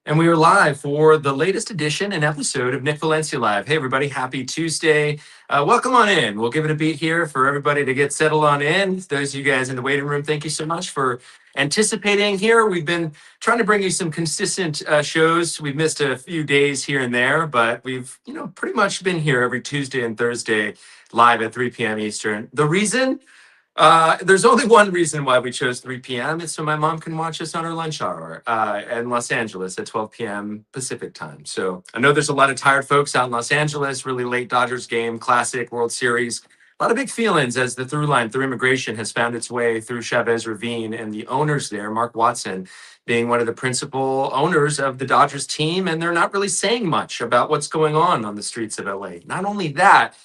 And we are live for the latest edition and episode of Nick Valencia Live. Hey, everybody, happy Tuesday. Welcome on in. We'll give it a beat here for everybody to get settled on in. Those of you guys in the waiting room, thank you so much for anticipating here. We've been trying to bring you some consistent shows. We've missed a few days here and there, but we've, pretty much been here every Tuesday and Thursday live at 3 p.m. Eastern. The reason? There's only one reason why we chose 3 p.m. It's so my mom can watch us on her lunch hour in Los Angeles at 12 p.m. Pacific time. So I know there's a lot of tired folks out in Los Angeles, really late Dodgers game, classic World Series. A lot of big feelings as the through line through immigration has found its way through Chavez Ravine and the owners there, Mark Watson, being one of the principal owners of the Dodgers team. And they're not really saying much about what's going on the streets of LA. Not only that,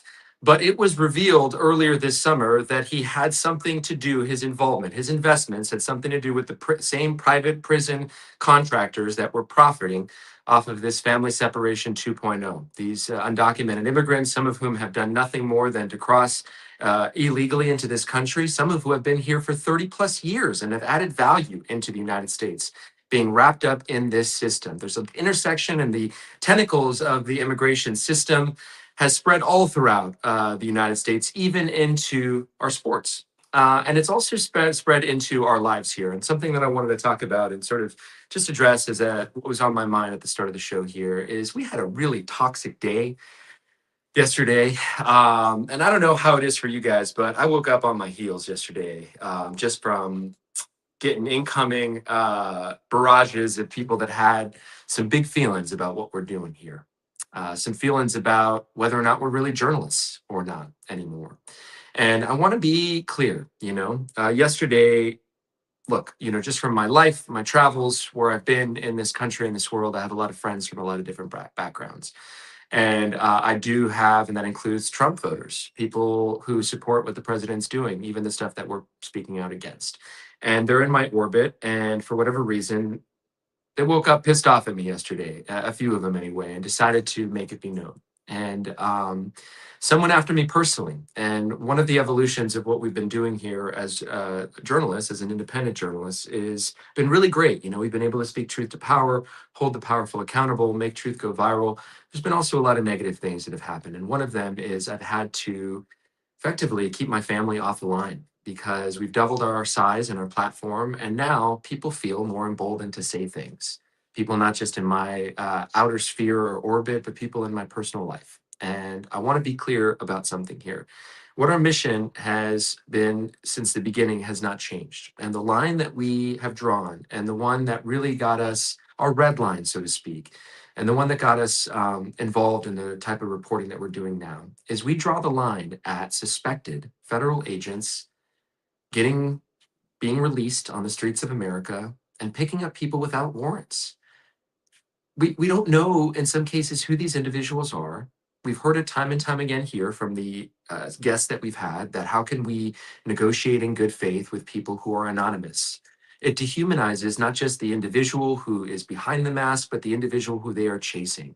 but it was revealed earlier this summer that he had something to do, his involvement, his investments had something to do with the same private prison contractors that were profiting off of this family separation 2.0. These undocumented immigrants, some of whom have done nothing more than to cross illegally into this country, some of who have been here for 30 plus years and have added value into the United States, being wrapped up in this system. There's an intersection in the tentacles of the immigration system has spread all throughout the United States, even into our sports. And it's also spread into our lives here. And something that I wanted to talk about and sort of just address as what was on my mind at the start of the show here is we had a really toxic day yesterday. And I don't know how it is for you guys, but I woke up on my heels yesterday just from getting incoming barrages of people that had some big feelings about what we're doing here. Some feelings about whether or not we're really journalists or not anymore. And I want to be clear, yesterday, look, just from my life, my travels, where I've been in this country, in this world, I have a lot of friends from a lot of different backgrounds. And I do have, and that includes Trump voters, people who support what the president's doing, even the stuff that we're speaking out against. And they're in my orbit. And for whatever reason, they woke up pissed off at me yesterday, a few of them anyway, and decided to make it be known. And some went after me personally. And one of the evolutions of what we've been doing here as journalists, as an independent journalist, is been really great. We've been able to speak truth to power, hold the powerful accountable, make truth go viral. There's been also a lot of negative things that have happened. And one of them is I've had to effectively keep my family off the line because we've doubled our size and our platform. And now people feel more emboldened to say things. People not just in my outer sphere or orbit, but people in my personal life. And I want to be clear about something here. What our mission has been since the beginning has not changed. And the line that we have drawn, and the one that really got us, our red line, so to speak, and the one that got us involved in the type of reporting that we're doing now, is we draw the line at suspected federal agents being released on the streets of America and picking up people without warrants. We don't know in some cases who these individuals are. We've heard it time and time again here from the guests that we've had, that how can we negotiate in good faith with people who are anonymous? It dehumanizes not just the individual who is behind the mask, but the individual who they are chasing.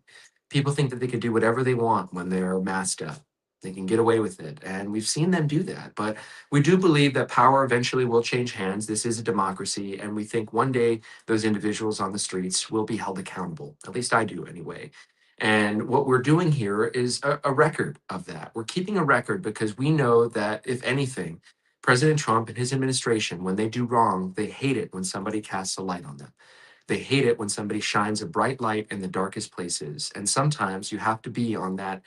People think that they can do whatever they want when they're masked up. They can get away with it. And we've seen them do that. But we do believe that power eventually will change hands. This is a democracy. And we think one day those individuals on the streets will be held accountable. At least I do anyway. And what we're doing here is a record of that. We're keeping a record because we know that, if anything, President Trump and his administration, when they do wrong, they hate it when somebody casts a light on them. They hate it when somebody shines a bright light in the darkest places. And sometimes you have to be on that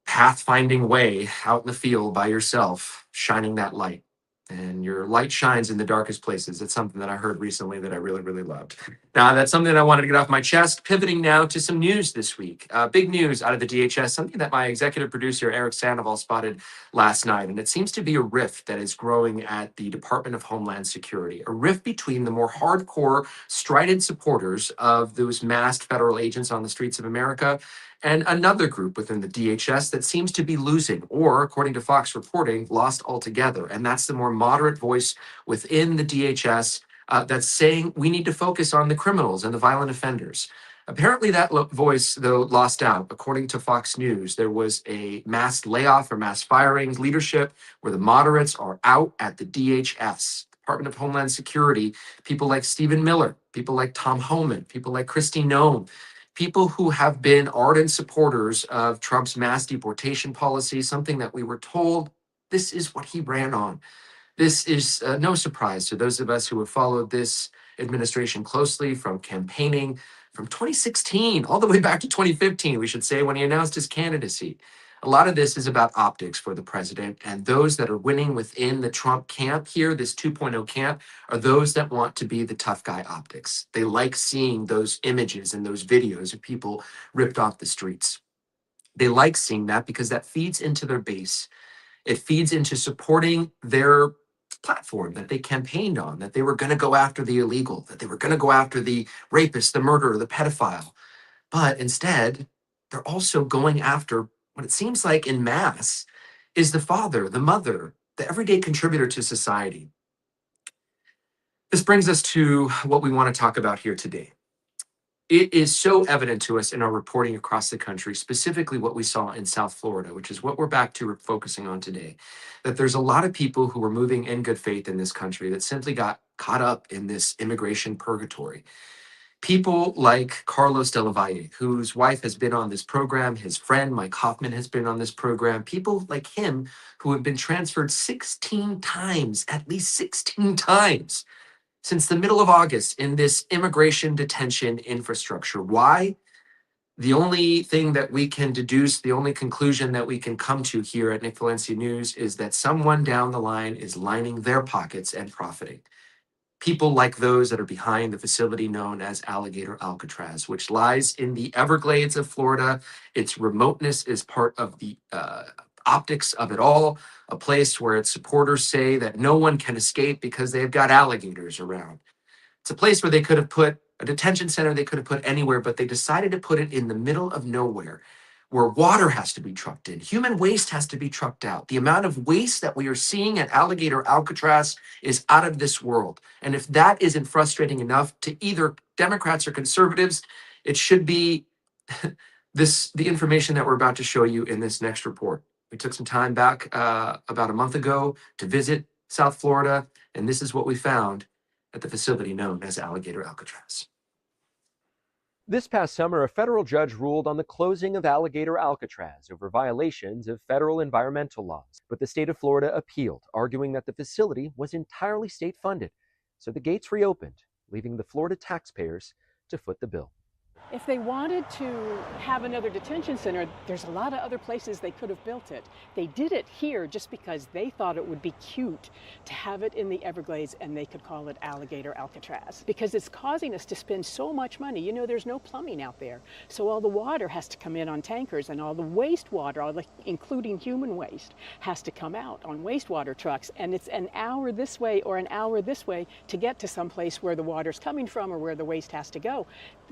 pathfinding way out in the field by yourself, shining that light. And your light shines in the darkest places. It's something that I heard recently that I really, really loved. Now, that's something that I wanted to get off my chest. Pivoting now to some news this week. Big news out of the DHS, something that my executive producer, Eric Sandoval, spotted last night. And it seems to be a rift that is growing at the Department of Homeland Security, a rift between the more hardcore, strident supporters of those masked federal agents on the streets of America and another group within the DHS that seems to be losing, or according to Fox reporting, lost altogether. And that's the more moderate voice within the DHS that's saying we need to focus on the criminals and the violent offenders. Apparently that voice, though, lost out. According to Fox News, there was a mass layoff or mass firing leadership where the moderates are out at the DHS, Department of Homeland Security, people like Stephen Miller, people like Tom Homan, people like Kristi Noem, people who have been ardent supporters of Trump's mass deportation policy, something that we were told this is what he ran on. This is no surprise to those of us who have followed this administration closely from campaigning from 2016 all the way back to 2015, we should say, when he announced his candidacy. A lot of this is about optics for the president, and those that are winning within the Trump camp here, this 2.0 camp, are those that want to be the tough guy optics. They like seeing those images and those videos of people ripped off the streets. They like seeing that because that feeds into their base. It feeds into supporting their platform that they campaigned on, that they were going to go after the illegal, that they were going to go after the rapist, the murderer, the pedophile. But instead, they're also going after what it seems like in mass is the father, the mother, the everyday contributor to society. This brings us to what we want to talk about here today. It is so evident to us in our reporting across the country, specifically what we saw in South Florida, which is what we're back to focusing on today, that there's a lot of people who were moving in good faith in this country that simply got caught up in this immigration purgatory. People like Carlos de la Valle, whose wife has been on this program, his friend Mike Hoffman has been on this program, people like him who have been transferred 16 times, at least 16 times since the middle of August in this immigration detention infrastructure. Why? The only thing that we can deduce, the only conclusion that we can come to here at Nick Valencia News is that someone down the line is lining their pockets and profiting. People like those that are behind the facility known as Alligator Alcatraz, which lies in the Everglades of Florida. Its remoteness is part of the optics of it all, a place where its supporters say that no one can escape because they've got alligators around. It's a place where they could have put a detention center, they could have put anywhere, but they decided to put it in the middle of nowhere where water has to be trucked in, human waste has to be trucked out. The amount of waste that we are seeing at Alligator Alcatraz is out of this world. And if that isn't frustrating enough to either Democrats or conservatives, it should be the information that we're about to show you in this next report. We took some time back about a month ago to visit South Florida, and this is what we found at the facility known as Alligator Alcatraz. This past summer, a federal judge ruled on the closing of Alligator Alcatraz over violations of federal environmental laws. But the state of Florida appealed, arguing that the facility was entirely state-funded. So the gates reopened, leaving the Florida taxpayers to foot the bill. If they wanted to have another detention center, there's a lot of other places they could have built it. They did it here just because they thought it would be cute to have it in the Everglades and they could call it Alligator Alcatraz. Because it's causing us to spend so much money. You know, there's no plumbing out there. So all the water has to come in on tankers and all the wastewater, including human waste, has to come out on wastewater trucks. And it's an hour this way or an hour this way to get to some place where the water's coming from or where the waste has to go.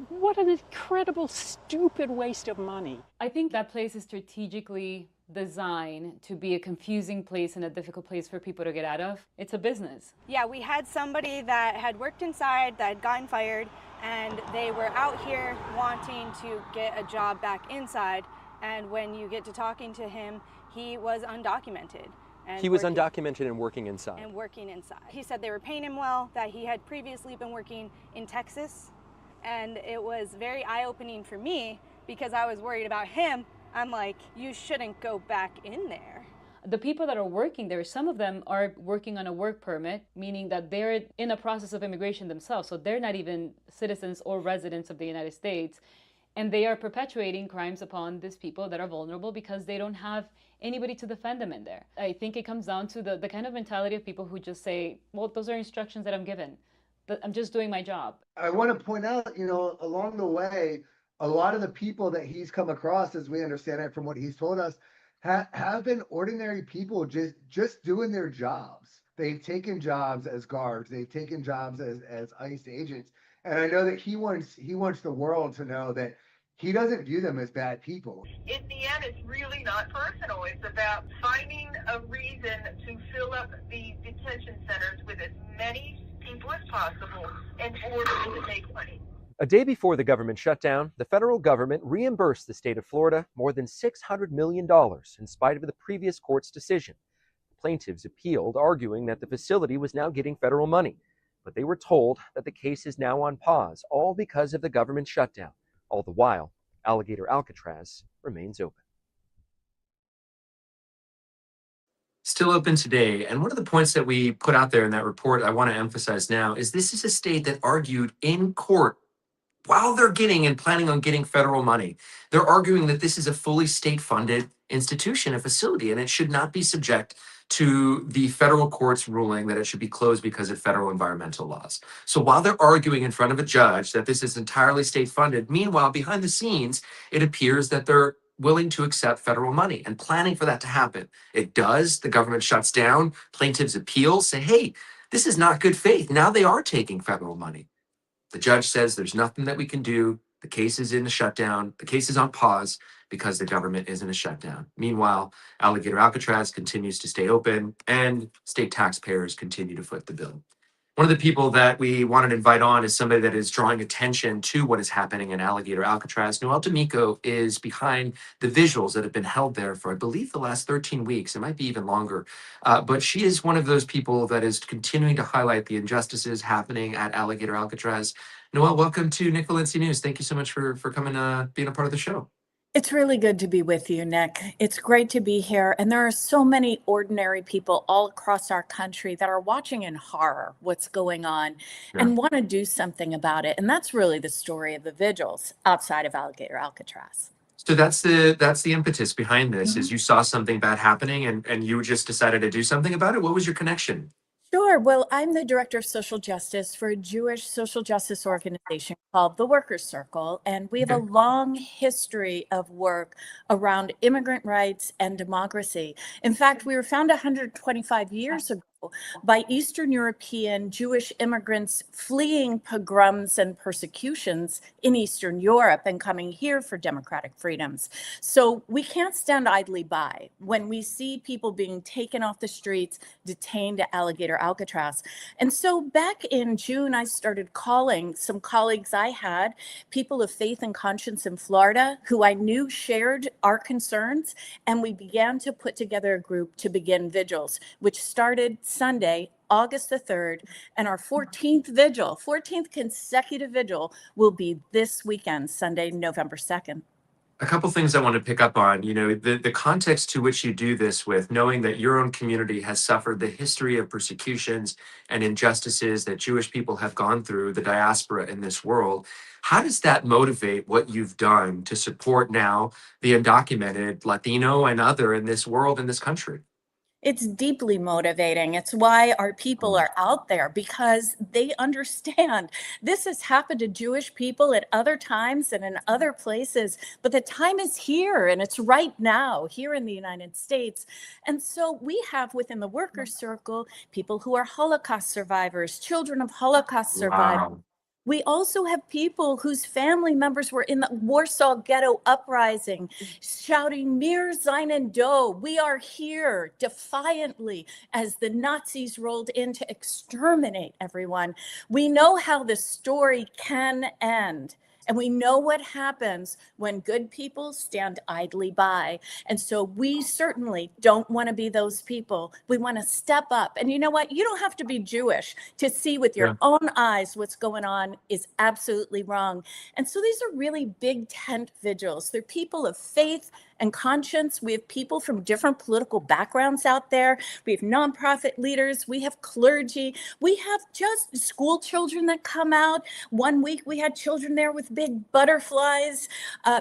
What an incredible, stupid waste of money. I think that place is strategically designed to be a confusing place and a difficult place for people to get out of. It's a business. Yeah, we had somebody that had worked inside that had gotten fired, and they were out here wanting to get a job back inside. And when you get to talking to him, he was undocumented. He was undocumented and working inside. He said they were paying him well, that he had previously been working in Texas. And it was very eye-opening for me because I was worried about him. I'm like, you shouldn't go back in there. The people that are working there, some of them are working on a work permit, meaning that they're in a process of immigration themselves. So they're not even citizens or residents of the United States. And they are perpetuating crimes upon these people that are vulnerable because they don't have anybody to defend them in there. I think it comes down to the kind of mentality of people who just say, well, those are instructions that I'm given. I'm just doing my job. I want to point out, along the way, a lot of the people that he's come across, as we understand it from what he's told us, have been ordinary people just doing their jobs. They've taken jobs as guards. They've taken jobs as ICE agents. And I know that he wants the world to know that he doesn't view them as bad people. In the end, it's really not personal. It's about finding a reason to fill up the detention centers with as many people as possible in order to make money. A day before the government shutdown, the federal government reimbursed the state of Florida more than $600 million in spite of the previous court's decision. The plaintiffs appealed, arguing that the facility was now getting federal money. But they were told that the case is now on pause, all because of the government shutdown. All the while, Alligator Alcatraz remains open. Still open today. And one of the points that we put out there in that report I want to emphasize now is this is a state that argued in court while they're getting and planning on getting federal money. They're arguing that this is a fully state-funded institution, a facility, and it should not be subject to the federal court's ruling that it should be closed because of federal environmental laws. So while they're arguing in front of a judge that this is entirely state-funded, meanwhile, behind the scenes, it appears that they're willing to accept federal money and planning for that to happen. It does. The government shuts down. Plaintiffs appeal, say, hey, this is not good faith. Now they are taking federal money. The judge says there's nothing that we can do. The case is in a shutdown. The case is on pause because the government is in a shutdown. Meanwhile, Alligator Alcatraz continues to stay open and state taxpayers continue to foot the bill. One of the people that we wanted to invite on is somebody that is drawing attention to what is happening in Alligator Alcatraz. Noelle D'Amico is behind the visuals that have been held there for, I believe, the last 13 weeks. It might be even longer. But she is one of those people that is continuing to highlight the injustices happening at Alligator Alcatraz. Noelle, welcome to Nick Valencia News. Thank you so much for coming, being a part of the show. It's really good to be with you, Nick. It's great to be here. And there are so many ordinary people all across our country that are watching in horror what's going on and want to do something about it. And that's really the story of the vigils outside of Alligator Alcatraz. So that's the impetus behind this, is you saw something bad happening and you just decided to do something about it. What was your connection? Sure. Well, I'm the director of social justice for a Jewish social justice organization called the Workers' Circle, and we have a long history of work around immigrant rights and democracy. In fact, we were founded 125 years ago by Eastern European Jewish immigrants fleeing pogroms and persecutions in Eastern Europe and coming here for democratic freedoms. So we can't stand idly by when we see people being taken off the streets, detained at Alligator Alcatraz. And so back in June, I started calling some colleagues I had, people of faith and conscience in Florida, who I knew shared our concerns, and we began to put together a group to begin vigils, which started Sunday, August the 3rd, and our 14th consecutive vigil will be this weekend, Sunday, November 2nd. A couple things I want to pick up on, the context to which you do this with, knowing that your own community has suffered the history of persecutions and injustices that Jewish people have gone through, the diaspora in this world. How does that motivate what you've done to support now the undocumented Latino and other in this world, in this country? It's deeply motivating. It's why our people are out there, because they understand this has happened to Jewish people at other times and in other places, but the time is here and it's right now here in the United States. And so we have within the Workers' Circle people who are Holocaust survivors, children of Holocaust survivors. Wow. We also have people whose family members were in the Warsaw Ghetto Uprising, shouting, Mir seinen Do, we are here, defiantly, as the Nazis rolled in to exterminate everyone. We know how the story can end. And we know what happens when good people stand idly by. And so we certainly don't want to be those people. We want to step up. And you know what? You don't have to be Jewish to see with your own eyes what's going on is absolutely wrong. And so these are really big tent vigils. They're people of faith and conscience. We have people from different political backgrounds out there. We have nonprofit leaders. We have clergy. We have just school children that come out. One week we had children there with big butterflies.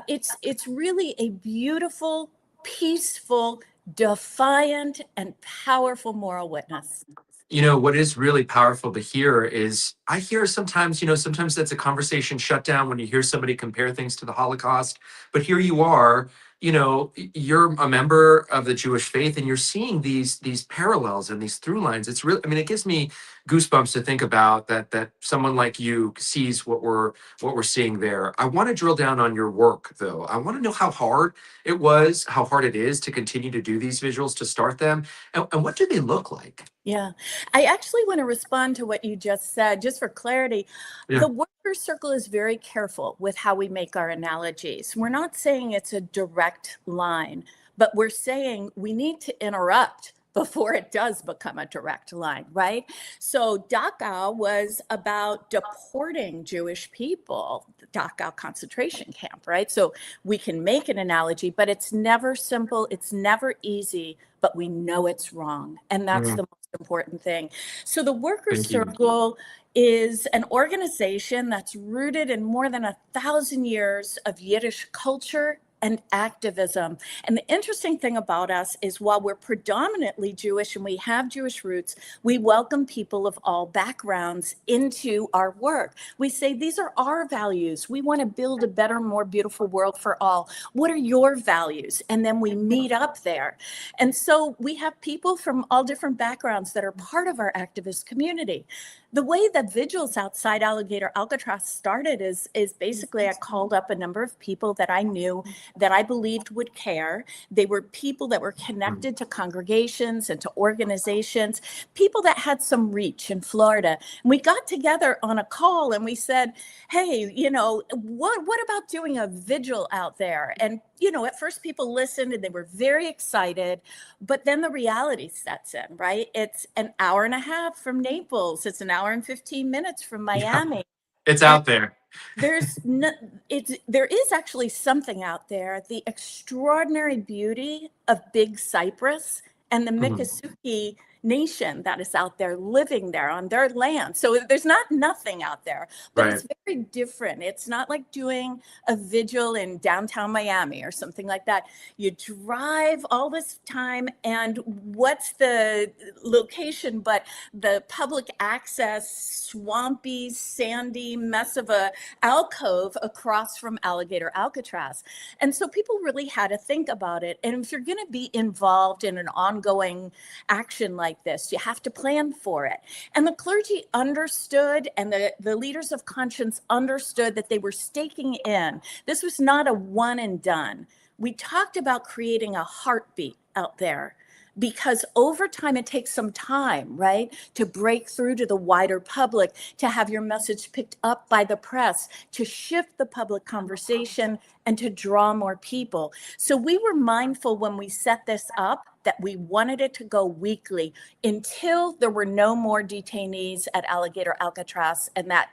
It's really a beautiful, peaceful, defiant, and powerful moral witness. What is really powerful to hear is I hear sometimes, sometimes that's a conversation shut down when you hear somebody compare things to the Holocaust. But here you are, you're a member of the Jewish faith and you're seeing these parallels and these through lines. It's really, it gives me goosebumps to think about that someone like you sees what we're seeing there. I want to drill down on your work though. I want to know how hard it is to continue to do these visuals, to start them, and what do they look like? Yeah, I actually want to respond to what you just said, just for clarity. Yeah. The Workers' Circle is very careful with how we make our analogies. We're not saying it's a direct line, but we're saying we need to interrupt before it does become a direct line, right? So Dachau was about deporting Jewish people, the Dachau concentration camp, right? So we can make an analogy, but it's never simple, it's never easy, but we know it's wrong. And that's the most important thing. So the Workers' Thank you. Circle is an organization that's rooted in more than 1,000 years of Yiddish culture and activism. And the interesting thing about us is while we're predominantly Jewish and we have Jewish roots, we welcome people of all backgrounds into our work. We say, these are our values. We want to build a better, more beautiful world for all. What are your values? And then we meet up there. And so we have people from all different backgrounds that are part of our activist community. The way that vigils outside Alligator Alcatraz started is basically I called up a number of people that I knew that I believed would care. They were people that were connected to congregations and to organizations, people that had some reach in Florida. And we got together on a call and we said, hey, you know, what about doing a vigil out there? And, you know, at first people listened and they were very excited, but then the reality sets in, right? It's an hour and a half from Naples. It's an hour and 15 minutes from Miami. Yeah, it's out there. There is actually something out there, the extraordinary beauty of Big Cyprus and the Miccosukee nation that is out there living there on their land. So there's not nothing out there, but it's very different. It's not like doing a vigil in downtown Miami or something like that. You drive all this time, and what's the location but the public access, swampy, sandy mess of a alcove across from Alligator Alcatraz. And so people really had to think about it. And if you're going to be involved in an ongoing action like this, you have to plan for it. And the clergy understood, and the leaders of conscience understood that they were staking in. This was not a one and done. We talked about creating a heartbeat out there, because over time, it takes some time, right, to break through to the wider public, to have your message picked up by the press, to shift the public conversation, and to draw more people. So we were mindful when we set this up that we wanted it to go weekly until there were no more detainees at Alligator Alcatraz and that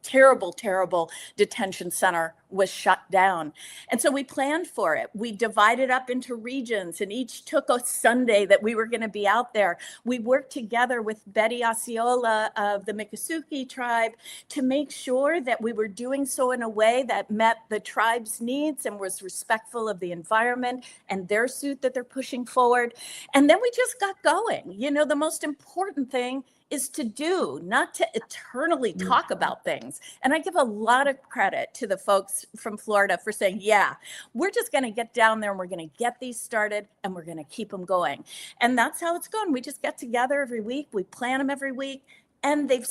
terrible, terrible detention center was shut down. And so we planned for it. We divided up into regions, and each took a Sunday that we were going to be out there. We worked together with Betty Osceola of the Miccosukee tribe to make sure that we were doing so in a way that met the tribe's needs and was respectful of the environment and their suit that they're pushing forward. And then we just got going. You know, the most important thing is to do, not to eternally talk about things. And I give a lot of credit to the folks from Florida for saying, yeah, we're just going to get down there and we're going to get these started and we're going to keep them going. And that's how it's going. We just get together every week. We plan them every week. And they've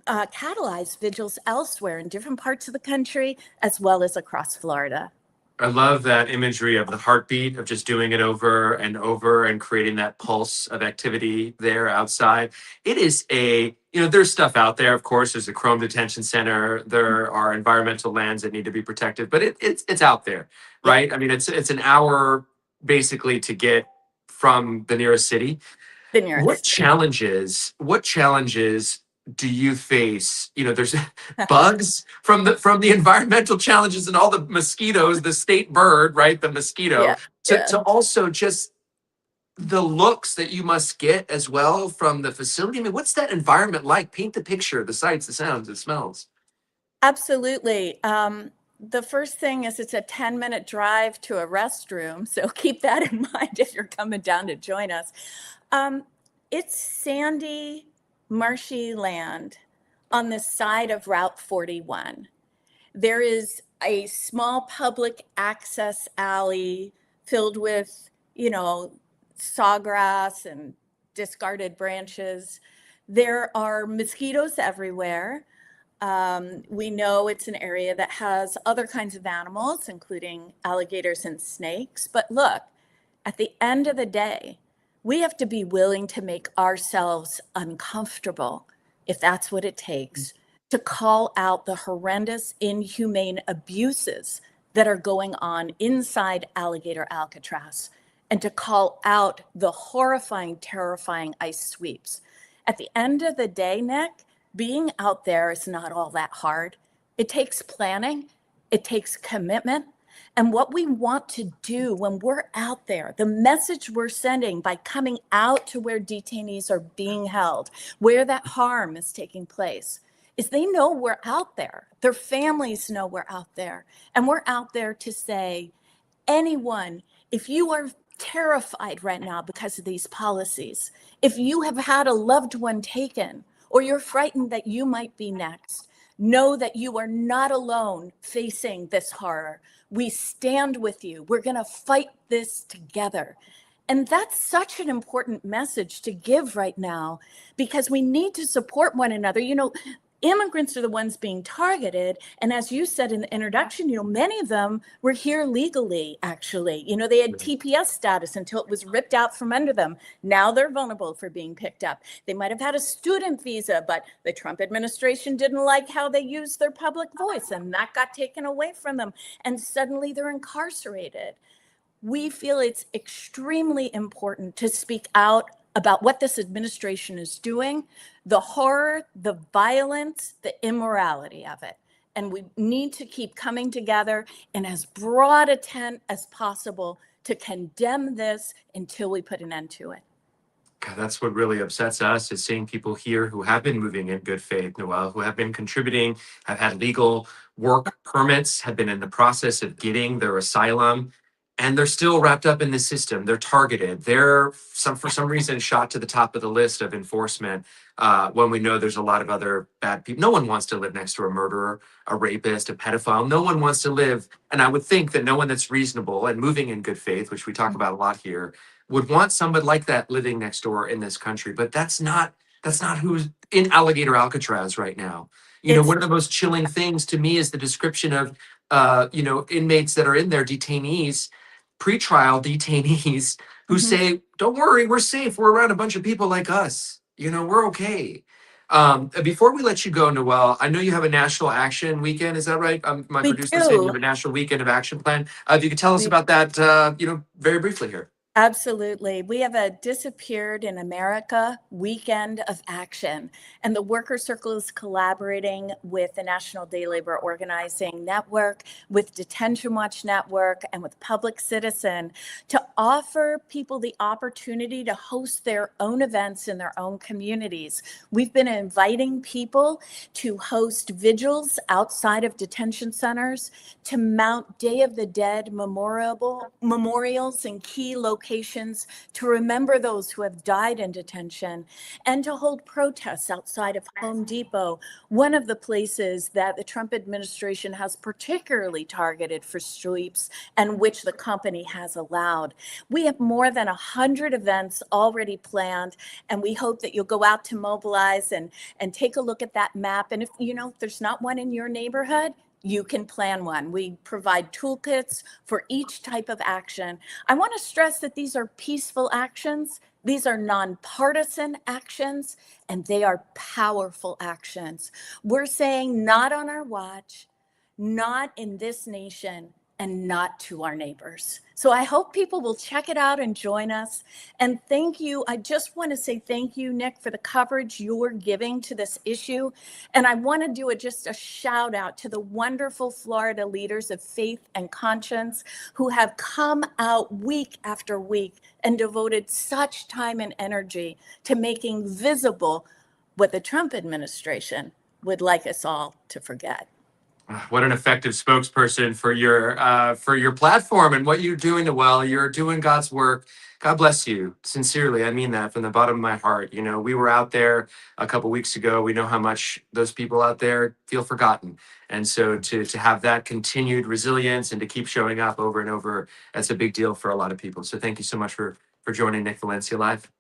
catalyzed vigils elsewhere in different parts of the country, as well as across Florida. I love that imagery of the heartbeat of just doing it over and creating that pulse of activity there outside. It is there's stuff out there, of course. There's a Chrome Detention Center. There are environmental lands that need to be protected, but it's out there, right? I mean, it's an hour basically to get from the nearest city. What challenges do you face? You know, there's bugs from the environmental challenges and all the mosquitoes, the state bird, right? The mosquito, to also just the looks that you must get as well from the facility. I mean, what's that environment like? Paint the picture, the sights, the sounds, the smells. Absolutely. The first thing is it's a 10-minute drive to a restroom. So keep that in mind if you're coming down to join us. It's sandy, marshy land on the side of Route 41. There is a small public access alley filled with, sawgrass and discarded branches. There are mosquitoes everywhere. We know it's an area that has other kinds of animals, including alligators and snakes. But look, at the end of the day, we have to be willing to make ourselves uncomfortable, if that's what it takes, to call out the horrendous, inhumane abuses that are going on inside Alligator Alcatraz. and to call out the horrifying, terrifying ICE sweeps. At the end of the day, Nick, being out there is not all that hard. It takes planning, it takes commitment. And what we want to do when we're out there, the message we're sending by coming out to where detainees are being held, where that harm is taking place, is they know we're out there. Their families know we're out there. And we're out there to say, anyone, if you are terrified right now because of these policies, if you have had a loved one taken, or you're frightened that you might be next, know that you are not alone facing this horror. We stand with you. We're going to fight this together. And that's such an important message to give right now, because we need to support one another. You know, immigrants are the ones being targeted. And as you said in the introduction, you know, many of them were here legally, actually. You know, they had TPS status until it was ripped out from under them. Now they're vulnerable for being picked up. They might have had a student visa, but the Trump administration didn't like how they used their public voice, and that got taken away from them. And suddenly they're incarcerated. We feel it's extremely important to speak out about what this administration is doing, the horror, the violence, the immorality of it. And we need to keep coming together in as broad a tent as possible to condemn this until we put an end to it. God, that's what really upsets us, is seeing people here who have been moving in good faith, Noelle, who have been contributing, have had legal work permits, have been in the process of getting their asylum, and they're still wrapped up in the system. They're targeted. They're for some reason shot to the top of the list of enforcement, when we know there's a lot of other bad people. No one wants to live next to a murderer, a rapist, a pedophile. No one wants to live. And I would think that no one that's reasonable and moving in good faith, which we talk about a lot here, would want somebody like that living next door in this country. But that's not who's in Alligator Alcatraz right now. You know, one of the most chilling things to me is the description of inmates that are in there, detainees, pretrial detainees, who say, don't worry, we're safe. We're around a bunch of people like us. You know, we're okay. Before we let you go, Noelle, I know you have a national action weekend. Is that right? My producer said you have a national weekend of action plan. If you could tell us about that, very briefly here. Absolutely. We have a Disappeared in America weekend of action, and the Worker Circle is collaborating with the National Day Labor Organizing Network, with Detention Watch Network, and with Public Citizen to offer people the opportunity to host their own events in their own communities. We've been inviting people to host vigils outside of detention centers, to mount Day of the Dead memorials in key locations to remember those who have died in detention, and to hold protests outside of Home Depot, one of the places that the Trump administration has particularly targeted for sweeps and which the company has allowed. We have more than 100 events already planned, and we hope that you'll go out to mobilize and take a look at that map. And if there's not one in your neighborhood, you can plan one. We provide toolkits for each type of action. I want to stress that these are peaceful actions. These are nonpartisan actions, and they are powerful actions. We're saying not on our watch, not in this nation, and not to our neighbors. So I hope people will check it out and join us. And thank you. I just want to say thank you, Nick, for the coverage you're giving to this issue. And I want to do just a shout out to the wonderful Florida leaders of faith and conscience who have come out week after week and devoted such time and energy to making visible what the Trump administration would like us all to forget. What an effective spokesperson for your platform and what you're doing, Noelle. You're doing God's work. God bless you. Sincerely, I mean that from the bottom of my heart. You know, we were out there a couple weeks ago. We know how much those people out there feel forgotten. And so to have that continued resilience and to keep showing up over and over, that's a big deal for a lot of people. So thank you so much for joining Nick Valencia Live.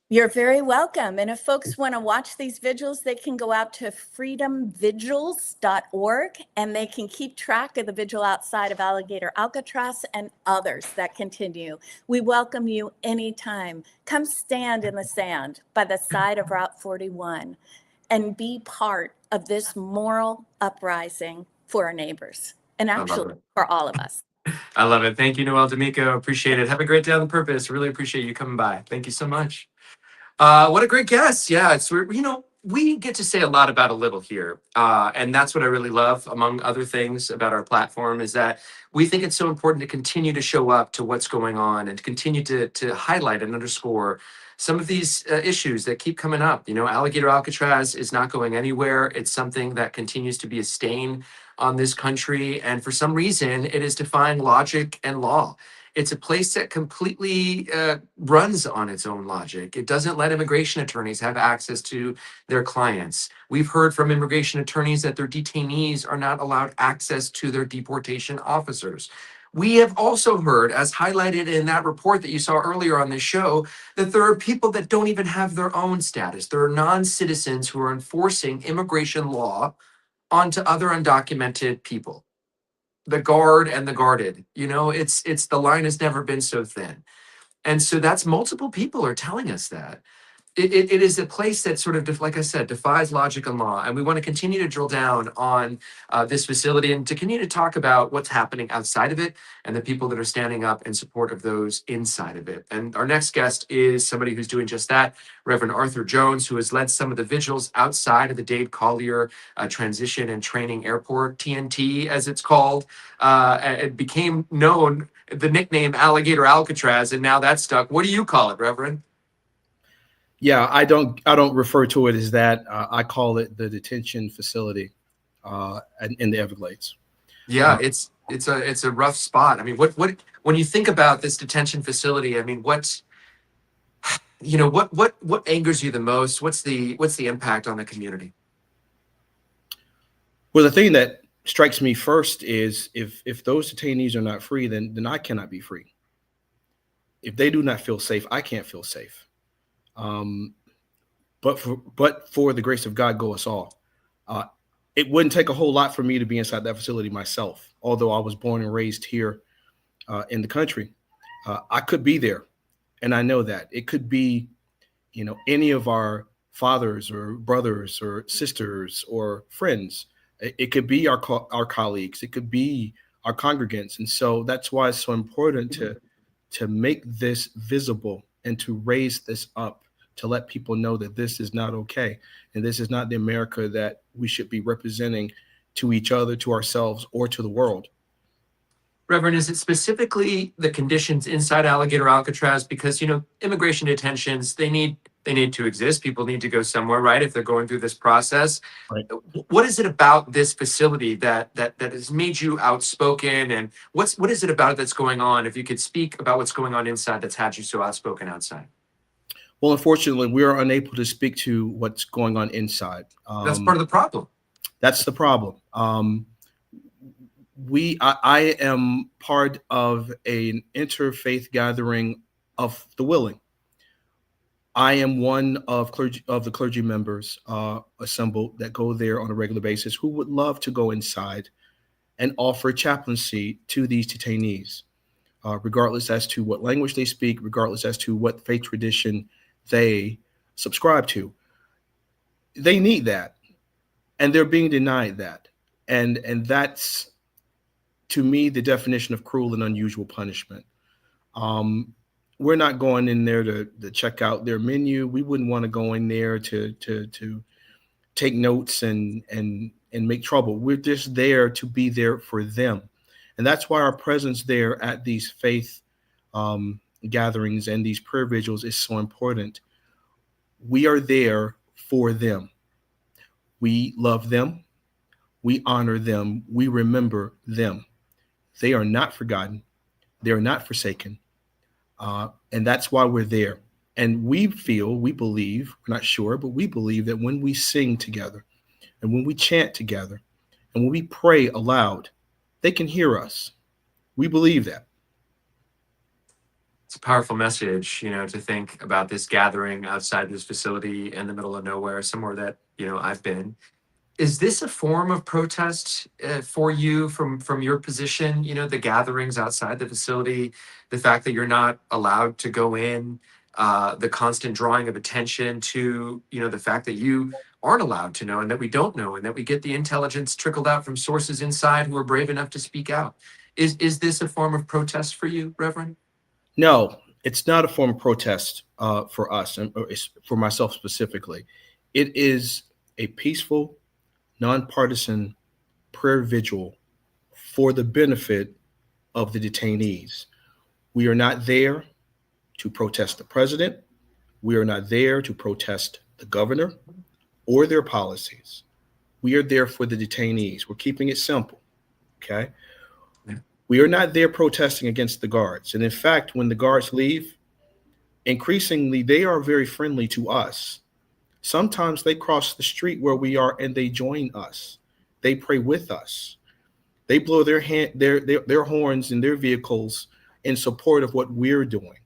You're very welcome. And if folks want to watch these vigils, they can go out to freedomvigils.org, and they can keep track of the vigil outside of Alligator Alcatraz and others that continue. We welcome you anytime. Come stand in the sand by the side of Route 41 and be part of this moral uprising for our neighbors and actually for all of us. I love it. Thank you, Noel D'Amico. Appreciate it. Have a great day on purpose. Really appreciate you coming by. Thank you so much. What a great guest. Yeah, we get to say a lot about a little here. And that's what I really love, among other things about our platform, is that we think it's so important to continue to show up to what's going on and to continue to highlight and underscore some of these issues that keep coming up. Alligator Alcatraz is not going anywhere. It's something that continues to be a stain on this country. And for some reason, it is defying logic and law. It's a place that completely runs on its own logic. It doesn't let immigration attorneys have access to their clients. We've heard from immigration attorneys that their detainees are not allowed access to their deportation officers. We have also heard, as highlighted in that report that you saw earlier on this show, that there are people that don't even have their own status. There are non-citizens who are enforcing immigration law onto other undocumented people. The guard and the guarded. It's the line has never been so thin. And so that's multiple people are telling us that. It is a place that sort of, like I said, defies logic and law. And we want to continue to drill down on this facility and to continue to talk about what's happening outside of it and the people that are standing up in support of those inside of it. And our next guest is somebody who's doing just that, Reverend Arthur Jones, who has led some of the vigils outside of the Dade Collier Transition and Training Airport, TNT as it's called. It became known, the nickname Alligator Alcatraz, and now that's stuck. What do you call it, Reverend? Yeah, I don't refer to it as that. I call it the detention facility in the Everglades. Yeah, it's a rough spot. I mean, what when you think about this detention facility, I mean, what angers you the most? What's the impact on the community? Well, the thing that strikes me first is if those detainees are not free, then I cannot be free. If they do not feel safe, I can't feel safe. But for the grace of God, go us all. It wouldn't take a whole lot for me to be inside that facility myself. Although I was born and raised here in the country, I could be there, and I know that it could be, any of our fathers or brothers or sisters or friends. It could be our colleagues. It could be our congregants, and so that's why it's so important to make this visible and to raise this up, to let people know that this is not okay. And this is not the America that we should be representing to each other, to ourselves, or to the world. Reverend, is it specifically the conditions inside Alligator Alcatraz? Because, immigration detentions, they need to exist. People need to go somewhere, right? If they're going through this process. Right. What is it about this facility that has made you outspoken? And what is it about it that's going on? If you could speak about what's going on inside that's had you so outspoken outside. Well, unfortunately, we are unable to speak to what's going on inside. That's part of the problem. That's the problem. I am part of an interfaith gathering of the willing. I am one of the clergy members assembled that go there on a regular basis who would love to go inside and offer chaplaincy to these detainees, regardless as to what language they speak, regardless as to what faith tradition they subscribe to. They need that, and they're being denied that. And that's, to me, the definition of cruel and unusual punishment. We're not going in there to check out their menu. We wouldn't want to go in there to take notes and make trouble. We're just there to be there for them. And that's why our presence there at these faith gatherings and these prayer vigils is so important. We are there for them. We love them. We honor them. We remember them. They are not forgotten. They are not forsaken. And that's why we're there. And we believe, we're not sure, but we believe that when we sing together and when we chant together and when we pray aloud, they can hear us. We believe that. It's a powerful message, to think about this gathering outside this facility in the middle of nowhere, somewhere that, I've been. Is this a form of protest for you from your position? The gatherings outside the facility, the fact that you're not allowed to go in, the constant drawing of attention to, the fact that you aren't allowed to know and that we don't know and that we get the intelligence trickled out from sources inside who are brave enough to speak out. Is this a form of protest for you, Reverend? No, it's not a form of protest for us, and it's for myself specifically. It is a peaceful, nonpartisan prayer vigil for the benefit of the detainees. We are not there to protest the president. We are not there to protest the governor or their policies. We are there for the detainees. We're keeping it simple. Okay. Yeah. We are not there protesting against the guards. And in fact, when the guards leave, increasingly, they are very friendly to us. Sometimes they cross the street where we are and they join us. They pray with us. They blow their horns in their vehicles in support of what we're doing.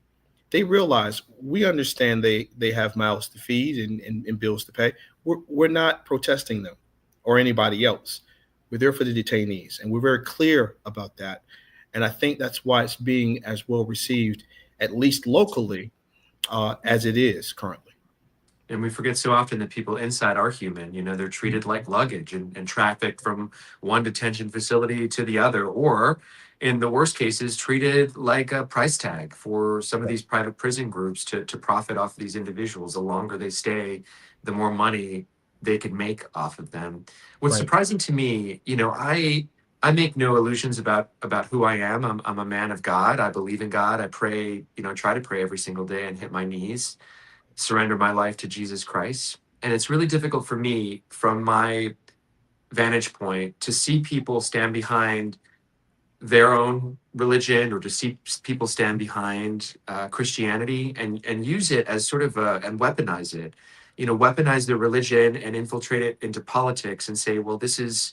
They realize we understand they have mouths to feed and bills to pay. We're not protesting them or anybody else. We're there for the detainees, and we're very clear about that. And I think that's why it's being as well received, at least locally, as it is currently. And we forget so often that people inside are human. You know, they're treated like luggage and trafficked from one detention facility to the other, or in the worst cases, treated like a price tag for some of these private prison groups to profit off these individuals. The longer they stay, the more money they could make off of them. What's Right. surprising to me, you know, I make no illusions about who I am. I'm a man of God. I believe in God. I pray, you know, try to pray every single day and hit my knees, surrender my life to Jesus Christ. And it's really difficult for me from my vantage point to see people stand behind their own religion, or to see people stand behind Christianity and use it as sort of and weaponize it, you know, weaponize their religion and infiltrate it into politics and say, well, this is,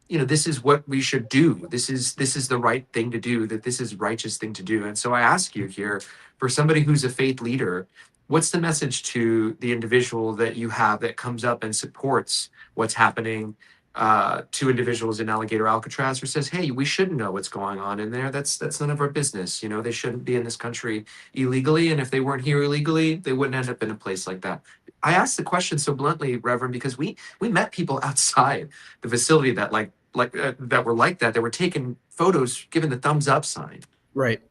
you know, this is what we should do. This is the right thing to do, that this is righteous thing to do. And so I ask you here, for somebody who's a faith leader, what's the message to the individual that you have that comes up and supports what's happening to individuals in Alligator Alcatraz, who says, hey, we shouldn't know what's going on in there. That's none of our business. You know, they shouldn't be in this country illegally. And if they weren't here illegally, they wouldn't end up in a place like that. I asked the question so bluntly, Reverend, because we met people outside the facility that that were like that. They were taking photos, giving the thumbs up sign. Right.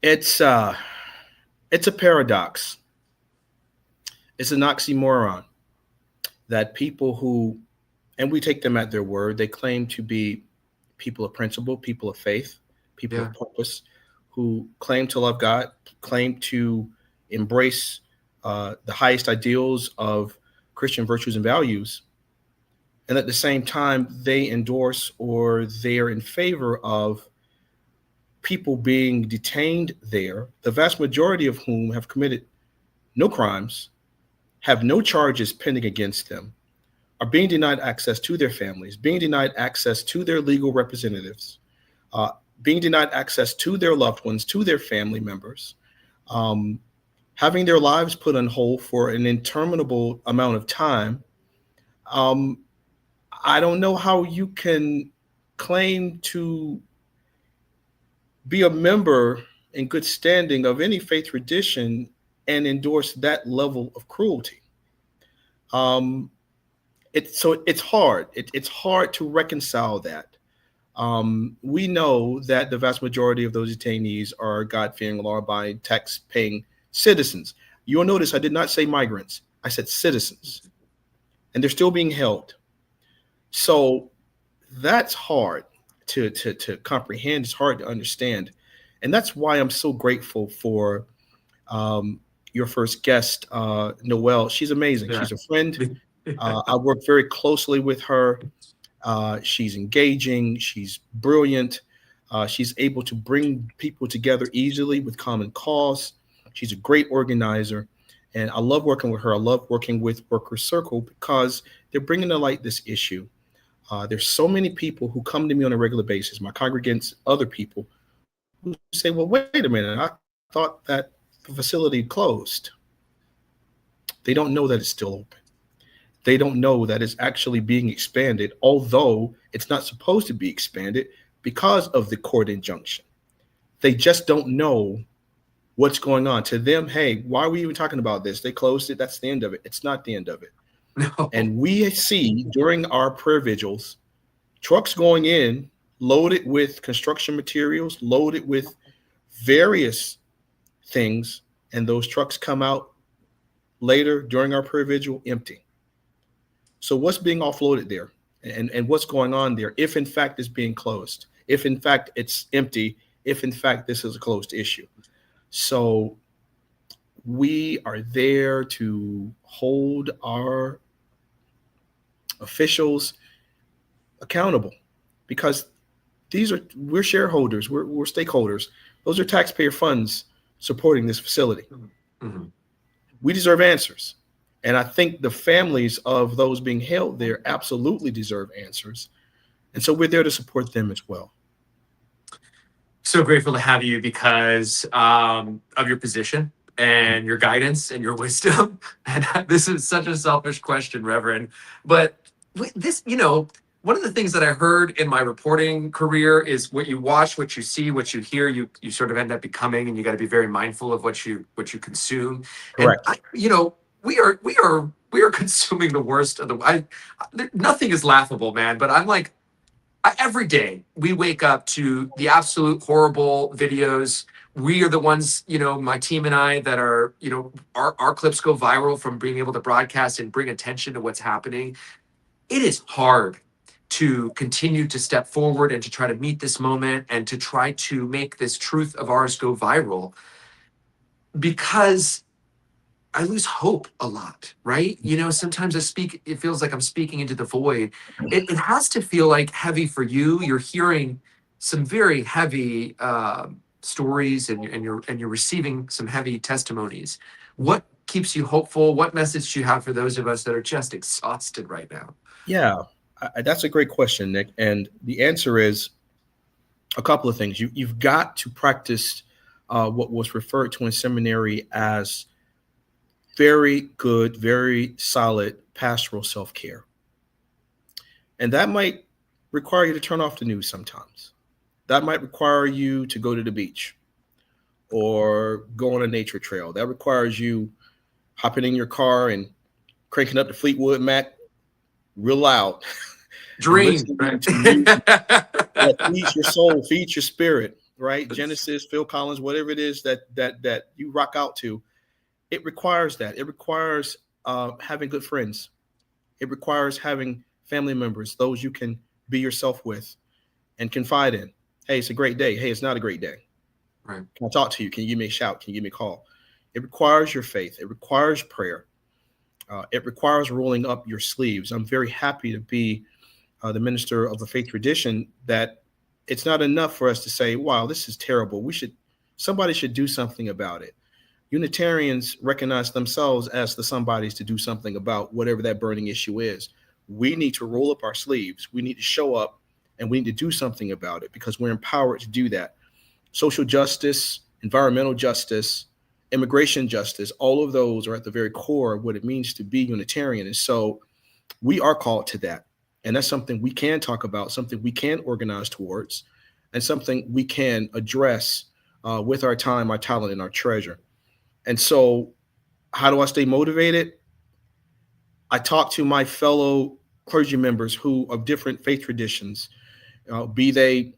It's a paradox. It's an oxymoron that people who, and we take them at their word, they claim to be people of principle, people of faith, people Yeah. of purpose, who claim to love God, claim to embrace the highest ideals of Christian virtues and values. And at the same time, they endorse or they're in favor of people being detained there, the vast majority of whom have committed no crimes, have no charges pending against them, are being denied access to their families, being denied access to their legal representatives, being denied access to their loved ones, to their family members, having their lives put on hold for an interminable amount of time. I don't know how you can claim to be a member in good standing of any faith tradition and endorse that level of cruelty. It's hard. It's hard to reconcile that. We know that the vast majority of those detainees are God-fearing, law-abiding, tax-paying citizens. You'll notice I did not say migrants. I said citizens. And they're still being held. So that's hard to comprehend. It's hard to understand. And that's why I'm so grateful for your first guest, Noelle. She's amazing. Yeah. She's a friend. I work very closely with her. She's engaging. She's brilliant. She's able to bring people together easily with common cause. She's a great organizer. And I love working with her. I love working with Worker Circle because they're bringing to light this issue. There's so many people who come to me on a regular basis, my congregants, other people, who say, well, wait a minute, I thought that the facility closed. They don't know that it's still open. They don't know that it's actually being expanded, although it's not supposed to be expanded because of the court injunction. They just don't know what's going on. To them, hey, why are we even talking about this? They closed it. That's the end of it. It's not the end of it. No. And we see during our prayer vigils, trucks going in loaded with construction materials, loaded with various things, and those trucks come out later during our prayer vigil empty. So what's being offloaded there, and what's going on there, if in fact it's being closed, if in fact it's empty, if in fact this is a closed issue? So we are there to hold our officials accountable, because we're shareholders, we're stakeholders. Those are taxpayer funds supporting this facility. Mm-hmm. We deserve answers. And I think the families of those being held there absolutely deserve answers. And so we're there to support them as well. So grateful to have you because of your position and your guidance and your wisdom. And this is such a selfish question, Reverend. But this, one of the things that I heard in my reporting career is what you watch, what you see, what you hear, you sort of end up becoming, and you got to be very mindful of what you consume. Correct. And we are consuming the worst of nothing is laughable, man. But I'm like, every day we wake up to the absolute horrible videos. We are the ones, my team and I, that are, our clips go viral from being able to broadcast and bring attention to what's happening. It is hard to continue to step forward and to try to meet this moment and to try to make this truth of ours go viral, because I lose hope a lot, right? Sometimes it feels like I'm speaking into the void. It has to feel like heavy for you. You're hearing some very heavy stories, and you're receiving some heavy testimonies. What keeps you hopeful? What message do you have for those of us that are just exhausted right now? Yeah, that's a great question, Nick. And the answer is a couple of things. You've got to practice what was referred to in seminary as very good, very solid pastoral self-care. And that might require you to turn off the news sometimes. That might require you to go to the beach or go on a nature trail. That requires you hopping in your car and cranking up the Fleetwood Mac real loud. Dream, right? That feeds your soul, feeds your spirit, right? Genesis, Phil Collins, whatever it is that you rock out to. It requires that. It requires having good friends. It requires having family members, those you can be yourself with and confide in. Hey, it's a great day. Hey, it's not a great day. Right. Can I talk to you? Can you give me a shout? Can you give me a call? It requires your faith. It requires prayer. It requires rolling up your sleeves. I'm very happy to be the minister of a faith tradition that it's not enough for us to say, wow, this is terrible. Somebody should do something about it. Unitarians recognize themselves as the somebodies to do something about whatever that burning issue is. We need to roll up our sleeves. We need to show up, and we need to do something about it because we're empowered to do that. Social justice, environmental justice, immigration justice, all of those are at the very core of what it means to be Unitarian. And so we are called to that. And that's something we can talk about, something we can organize towards, and something we can address with our time, our talent, and our treasure. And so how do I stay motivated? I talk to my fellow clergy members who of different faith traditions, be they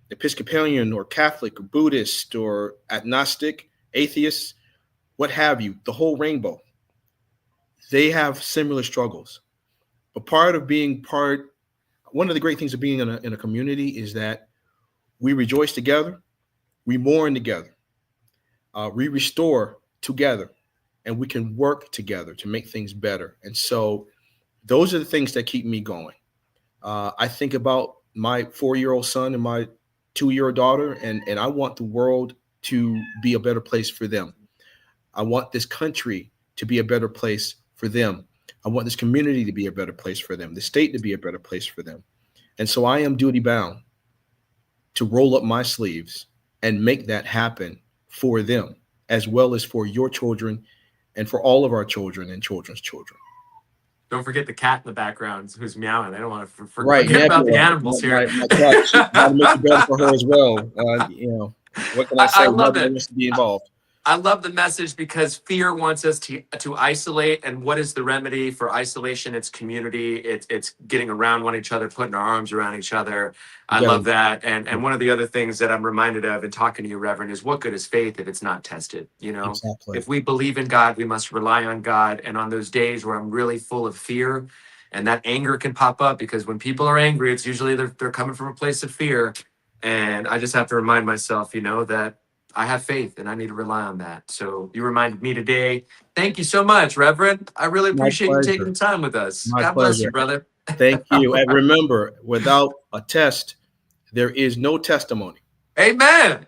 Episcopalian or Catholic or Buddhist or agnostic, atheist, what have you, the whole rainbow. They have similar struggles. But one of the great things of being in a community is that we rejoice together, we mourn together, we restore together, and we can work together to make things better. And so those are the things that keep me going. I think about my 4-year-old son and my 2-year-old daughter, and I want the world to be a better place for them. I want this country to be a better place for them. I want this community to be a better place for them, the state to be a better place for them. And so I am duty bound to roll up my sleeves and make that happen for them, as well as for your children and for all of our children and children's children. Don't forget the cat in the background who's meowing. I don't want to forget about the animals here. My cat, gotta make it better for her as well. What can I say? I love it. Wants to be involved. I love the message because fear wants us to isolate. And what is the remedy for isolation? It's community. It's getting around one each other, putting our arms around each other. I Yeah, love that. And one of the other things that I'm reminded of in talking to you, Reverend, is what good is faith if it's not tested? You know, exactly. if we believe in God, we must rely on God. And on those days where I'm really full of fear and that anger can pop up, because when people are angry, it's usually they're coming from a place of fear. And I just have to remind myself, you know, that I have faith and I need to rely on that. So you reminded me today. Thank you so much, Reverend. I really My appreciate you taking pleasure. the time with us. My God bless you, pleasure. brother. Thank you. And remember, without a test, there is no testimony. Amen.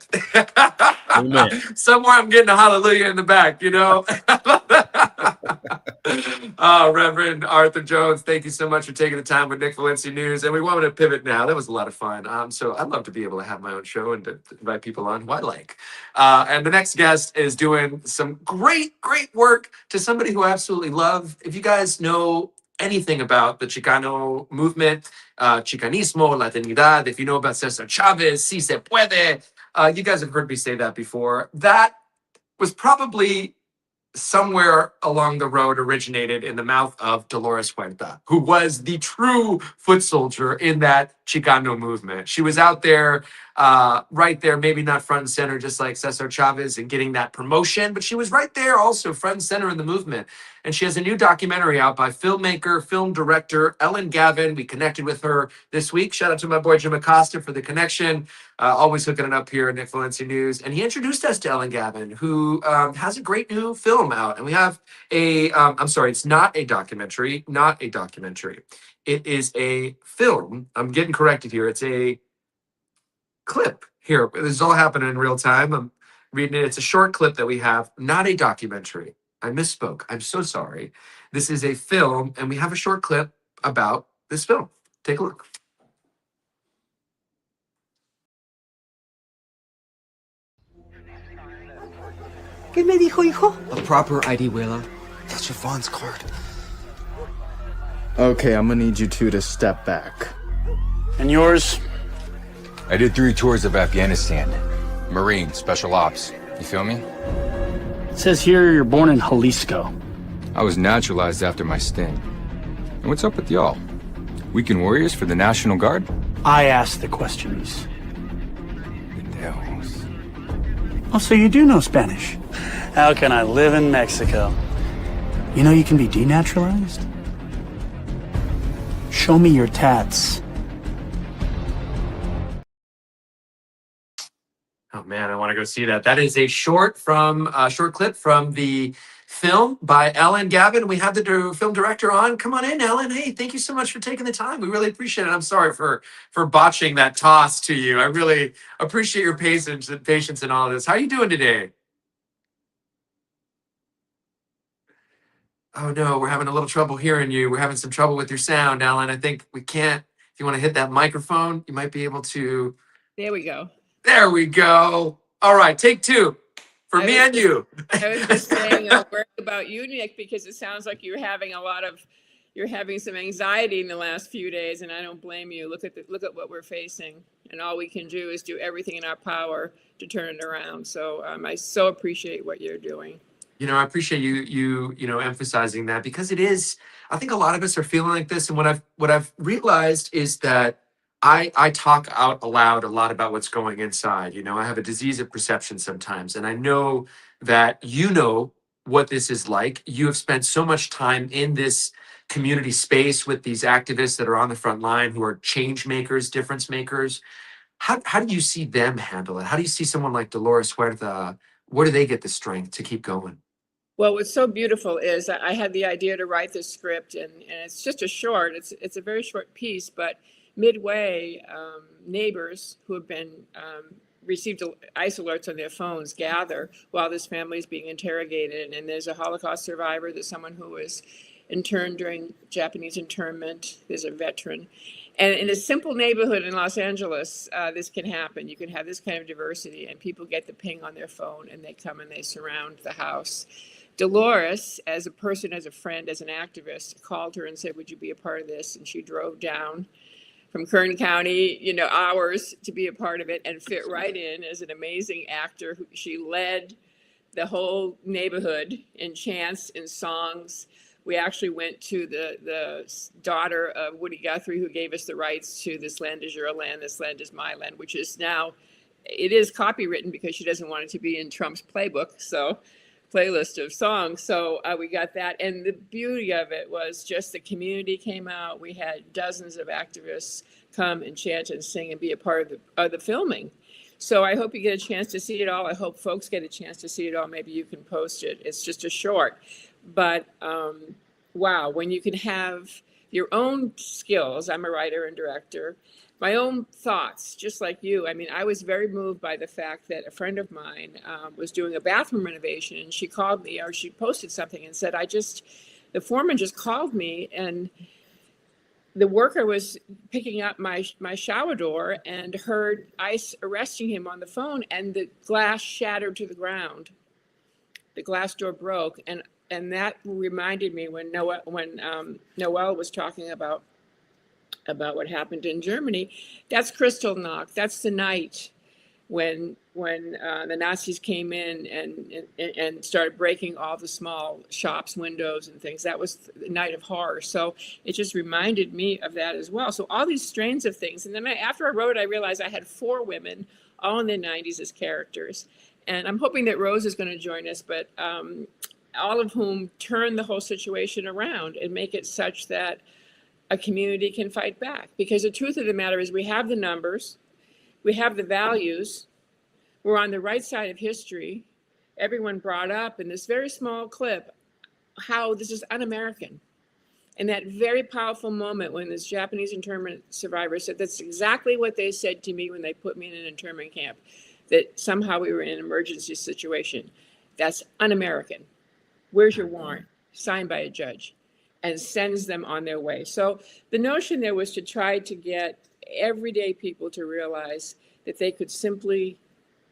Amen. Somewhere I'm getting a hallelujah in the back, you know. Reverend Arthur Jones, thank you so much for taking the time with Nick Valencia News. And we wanted to pivot now. That was a lot of fun. So I'd love to be able to have my own show and to invite people on who I like. And the next guest is doing some great work to somebody who I absolutely love. If you guys know anything about the Chicano movement, Chicanismo, Latinidad, if you know about Cesar Chavez, Si Se Puede, you guys have heard me say that before. That was probably somewhere along the road originated in the mouth of Dolores Huerta, who was the true foot soldier in that Chicano movement. She was out there, right there, maybe not front and center, just like Cesar Chavez and getting that promotion, but she was right there also front and center in the movement. And she has a new documentary out by filmmaker, film director Ellen Gavin. We connected with her this week. Shout out to my boy Jim Acosta for the connection. Always hooking it up here at Nick Valencia News. And he introduced us to Ellen Gavin, who has a great new film out. And we have I'm sorry, it's not a documentary, not a documentary. It is a film. I'm getting corrected here. It's a clip here. This is all happening in real time. I'm reading it. It's a short clip that we have, not a documentary. I misspoke. I'm so sorry. This is a film, and we have a short clip about this film. Take a look. ¿Qué me dijo, hijo? A proper ID, Willa. That's Siobhan's card. Okay, I'm gonna need you two to step back. And yours? I did 3 tours of Afghanistan. Marine, special ops. You feel me? It says here you're born in Jalisco. I was naturalized after my stint. And what's up with y'all? Weekend warriors for the National Guard? I asked the questions. Devils. Oh, so you do know Spanish? How can I live in Mexico? You know you can be denaturalized? Show me your tats. Oh man, I want to go see that. That is a short clip from the film by Ellen Gavin. We have the film director on. Come on in, Ellen. Hey, thank you so much for taking the time. We really appreciate it. I'm sorry for botching that toss to you. I really appreciate your patience and all of this. How are you doing today? Oh no, we're having a little trouble hearing you. We're having some trouble with your sound, Ellen. I think we can't. If you want to hit that microphone, you might be able to. There we go. There we go. All right, take 2 for me and you. I was just saying work about you, Nick, because it sounds like you're having some anxiety in the last few days, and I don't blame you. Look at what we're facing, and all we can do is do everything in our power to turn it around. So I so appreciate what you're doing. You know, I appreciate you emphasizing that, because it is. I think a lot of us are feeling like this, and what I've realized is that I talk out aloud a lot about what's going inside. You know, I have a disease of perception sometimes, and I know that you know what this is like. You have spent so much time in this community space with these activists that are on the front line, who are change makers, difference makers. How do you see them handle it? How do you see someone like Dolores Huerta? Where do they get the strength to keep going? Well, what's so beautiful is I had the idea to write this script, and it's just it's a very short piece, but midway, neighbors who have been received ICE alerts on their phones gather while this family is being interrogated. And there's a Holocaust survivor, there's someone who was interned during Japanese internment, there's a veteran. And in a simple neighborhood in Los Angeles, this can happen. You can have this kind of diversity, and people get the ping on their phone, and they come and they surround the house. Dolores, as a person, as a friend, as an activist, called her and said, would you be a part of this? And she drove down from Kern County, hours to be a part of it, and fit right in as an amazing actor. She led the whole neighborhood in chants and songs. We actually went to the daughter of Woody Guthrie, who gave us the rights to This Land Is Your Land, This Land Is My Land, which is now, it is copywritten because she doesn't want it to be in Trump's playbook. So playlist of songs. So we got that. And the beauty of it was just the community came out. We had dozens of activists come and chant and sing and be a part of the filming. So I hope you get a chance to see it all. I hope folks get a chance to see it all. Maybe you can post it. It's just a short. But wow, when you can have your own skills, I'm a writer and director, my own thoughts, just like you. I mean, I was very moved by the fact that a friend of mine was doing a bathroom renovation, and she called me, or she posted something and said, the foreman just called me, and the worker was picking up my shower door and heard ICE arresting him on the phone, and the glass shattered to the ground. The glass door broke, and that reminded me when Noel was talking about what happened in Germany. That's Kristallnacht. That's the night when the Nazis came in and started breaking all the small shops, windows, and things. That was the night of horror. So it just reminded me of that as well. So all these strains of things. And then after I wrote it, I realized I had 4 women, all in their 90s, as characters. And I'm hoping that Rose is going to join us, but all of whom turn the whole situation around and make it such that a community can fight back. Because the truth of the matter is we have the numbers, we have the values, we're on the right side of history. Everyone brought up in this very small clip how this is un-American. And that very powerful moment when this Japanese internment survivor said, that's exactly what they said to me when they put me in an internment camp, that somehow we were in an emergency situation. That's un-American. Where's your warrant? Signed by a judge. And sends them on their way. So the notion there was to try to get everyday people to realize that they could simply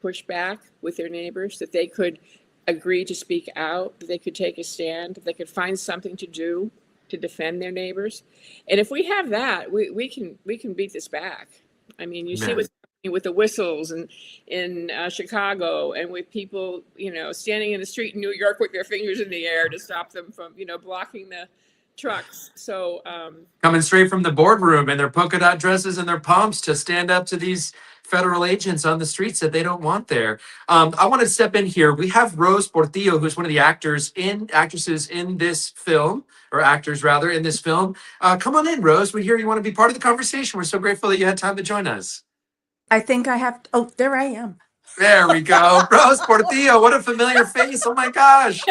push back with their neighbors, that they could agree to speak out, that they could take a stand, that they could find something to do to defend their neighbors. And if we have that, we can beat this back. I mean, you see what's happening with the whistles and in Chicago, and with people, standing in the street in New York with their fingers in the air to stop them from, blocking the trucks. So coming straight from the boardroom in their polka dot dresses and their pumps to stand up to these federal agents on the streets that they don't want there. I want to step in here. We have Rose Portillo, who's one of the actresses in this film, or actors rather, in this film. Come on in, Rose. We hear you want to be part of the conversation. We're so grateful that you had time to join us. I think I have to, oh, there I am. There we go. Rose Portillo, what a familiar face. Oh my gosh.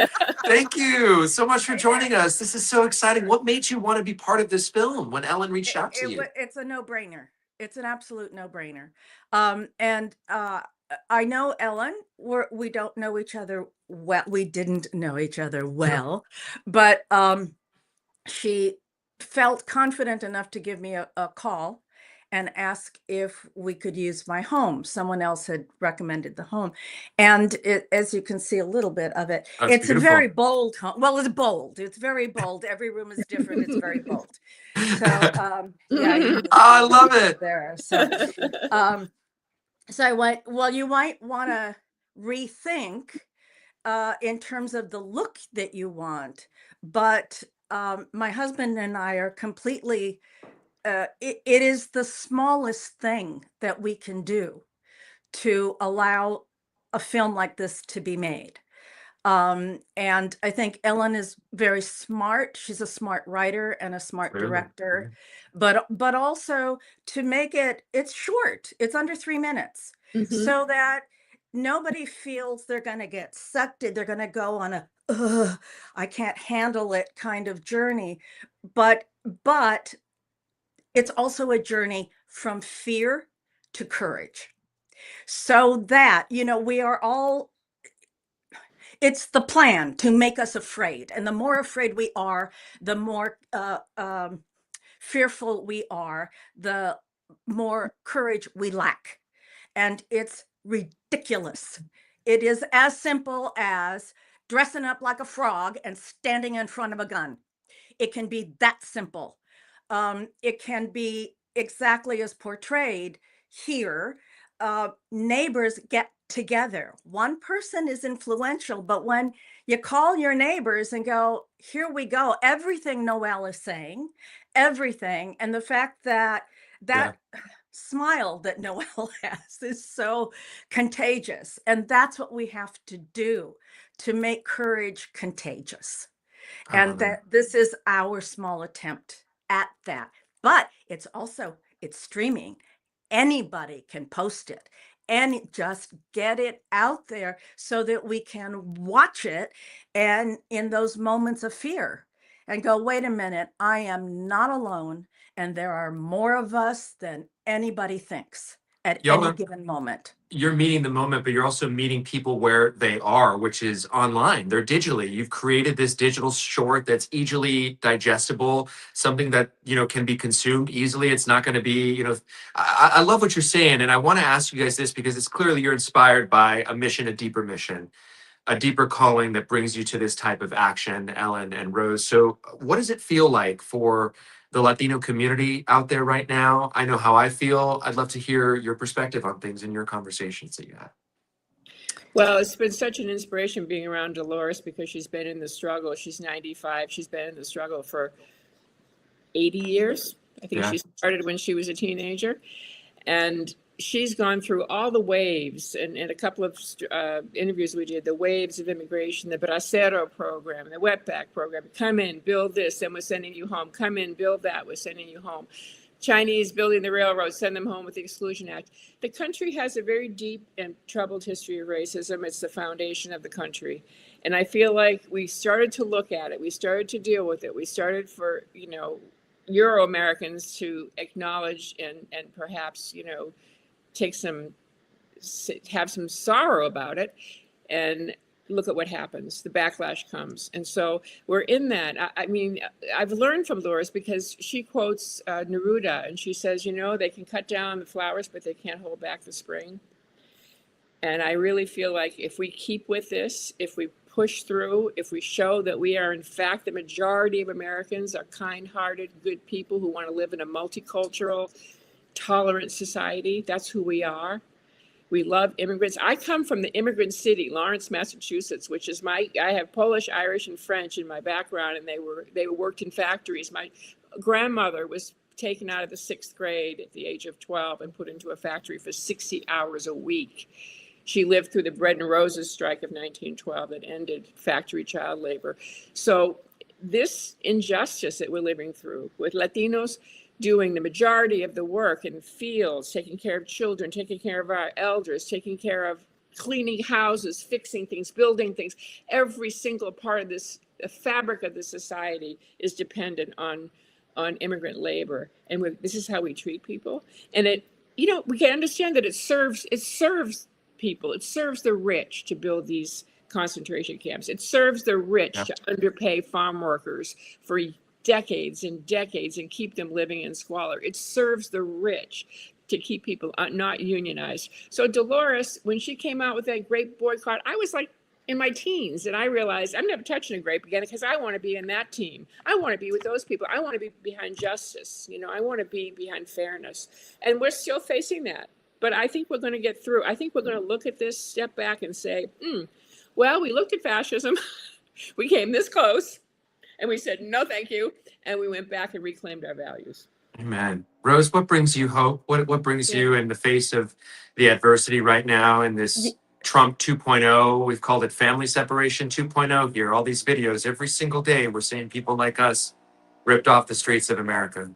Thank you so much for joining us. This is so exciting. What made you want to be part of this film when Ellen reached out to you? It's a no-brainer. It's an absolute no-brainer. I know Ellen. We don't know each other well. We didn't know each other well, but she felt confident enough to give me a call and ask if we could use my home. Someone else had recommended the home. And as you can see a little bit of it, it's beautiful. A very bold home. Well, it's bold. It's very bold. Every room is different. It's very bold. So, yeah. I love it. There. So, so I went, well, you might want to rethink in terms of the look that you want. But my husband and I are completely it is the smallest thing that we can do to allow a film like this to be made. And I think Ellen is very smart. She's a smart writer and a smart director, but also to make it's short. It's under 3 minutes, so that nobody feels they're going to get sucked in. They're going to go on a, I can't handle it kind of journey. But it's also a journey from fear to courage, so that, we are all, it's the plan to make us afraid. And the more afraid we are, the more fearful we are, the more courage we lack. And it's ridiculous. It is as simple as dressing up like a frog and standing in front of a gun. It can be that simple. It can be exactly as portrayed here. Neighbors get together. One person is influential, but when you call your neighbors and go, here we go, everything Noelle is saying, everything, and the fact that that smile that Noelle has is so contagious. And that's what we have to do to make courage contagious. And that this is our small attempt at that. But it's streaming. Anybody can post it and just get it out there so that we can watch it and in those moments of fear and go, wait a minute, I am not alone. And there are more of us than anybody thinks at any given moment. You're meeting the moment, but you're also meeting people where they are, which is online. They're digitally. You've created this digital short that's easily digestible, something that, can be consumed easily. It's not going to be, I love what you're saying. And I want to ask you guys this because it's clearly you're inspired by a deeper calling that brings you to this type of action, Ellen and Rose. So what does it feel like for the Latino community out there right now? I know how I feel. I'd love to hear your perspective on things in your conversations that you had. Well, it's been such an inspiration being around Dolores because she's been in the struggle. She's 95. She's been in the struggle for 80 years. I think she started when she was a teenager. And she's gone through all the waves, and in a couple of interviews we did, the waves of immigration, the Bracero program, the wetback program, come in, build this, and we're sending you home. Come in, build that, we're sending you home. Chinese building the railroad, send them home with the Exclusion Act. The country has a very deep and troubled history of racism. It's the foundation of the country. And I feel like we started to look at it. We started to deal with it. We started for, Euro-Americans to acknowledge and perhaps, have some sorrow about it, and look at what happens. The backlash comes. And so we're in that. I mean, I've learned from Dolores because she quotes Neruda, and she says, they can cut down the flowers, but they can't hold back the spring. And I really feel like if we keep with this, if we push through, if we show that we are, in fact, the majority of Americans are kind-hearted, good people who want to live in a multicultural, tolerant society, that's who we are. We love immigrants. I come from the immigrant city, Lawrence, Massachusetts, which is I have Polish, Irish, and French in my background, and they worked in factories. My grandmother was taken out of the 6th grade at the age of 12 and put into a factory for 60 hours a week. She lived through the Bread and Roses strike of 1912 that ended factory child labor. So this injustice that we're living through with Latinos doing the majority of the work in fields, taking care of children, taking care of our elders, taking care of cleaning houses, fixing things, building things. Every single part of this, the fabric of the society is dependent on immigrant labor. And this is how we treat people. And we can understand that it serves people. It serves the rich to build these concentration camps. It serves the rich to underpay farm workers for decades and decades and keep them living in squalor. It serves the rich to keep people not unionized. So Dolores, when she came out with that grape boycott, I was like in my teens, and I realized I'm never touching a grape again because I want to be in that team. I want to be with those people. I want to be behind justice. I want to be behind fairness. And we're still facing that. But I think we're going to get through. I think we're going to look at this, step back and say, well, we looked at fascism. We came this close. And we said, no, thank you. And we went back and reclaimed our values. Amen. Rose, what brings you hope? What brings you in the face of the adversity right now in this Trump 2.0? We've called it family separation 2.0 here. All these videos every single day, we're seeing people like us ripped off the streets of America.